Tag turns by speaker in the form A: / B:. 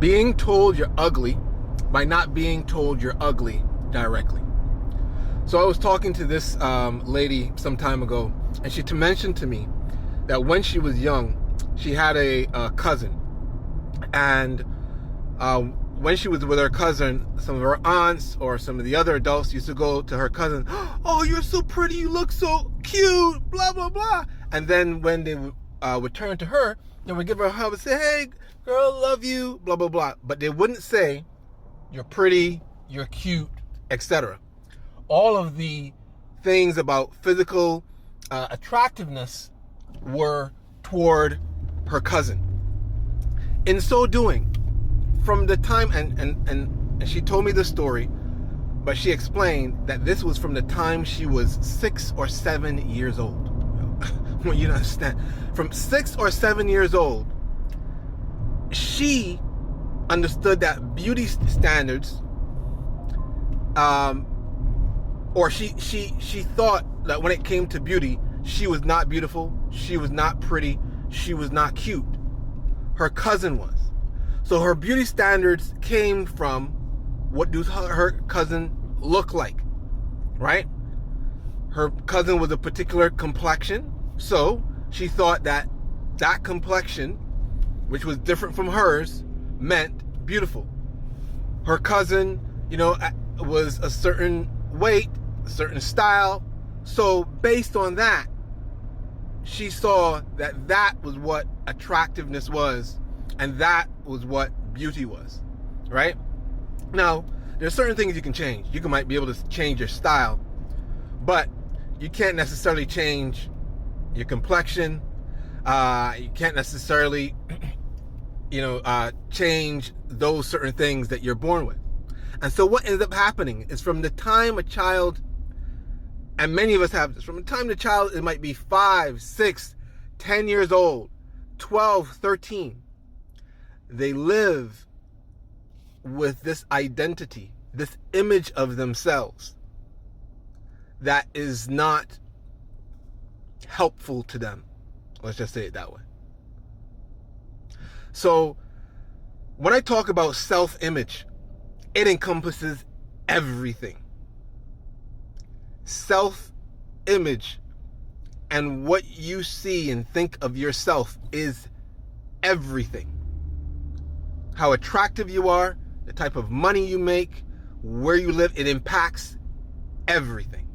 A: being told you're ugly by not being told you're ugly directly. So I was talking to this lady some time ago, and she mentioned to me that when she was young, she had a cousin, and when she was with her cousin, some of her aunts or some of the other adults used to go to her cousin, "Oh, you're so pretty, you look so cute, blah, blah, blah." And then when they would turn to her, they would give her a hug and say, "Hey, girl, love you, blah, blah, blah." But they wouldn't say, "You're pretty, you're cute," etc. All of the things about physical attractiveness were toward her cousin. In so doing, from the time, and she told me the story, but she explained that this was from the time she was 6 or 7 years old. Well, you don't understand. From 6 or 7 years old, she understood that beauty standards, or she thought that when it came to beauty, she was not beautiful, she was not pretty, she was not cute. Her cousin was. So her beauty standards came from what does her cousin look like, right? Her cousin was a particular complexion, so she thought that that complexion, which was different from hers, meant beautiful. Her cousin, was a certain weight, a certain style, so based on that, she saw that that was what attractiveness was, and that was what beauty was, right? Now, there's certain things you can change. You might be able to change your style, but you can't necessarily change your complexion. You can't necessarily, change those certain things that you're born with. And so what ends up happening is from the time a child, and many of us have this, from the time the child, it might be 5, 6, 10 years old, 12, 13, they live with this identity, this image of themselves that is not helpful to them. Let's just say it that way. So when I talk about self-image, it encompasses everything. Self-image and what you see and think of yourself is everything. How attractive you are, the type of money you make, where you live, it impacts everything.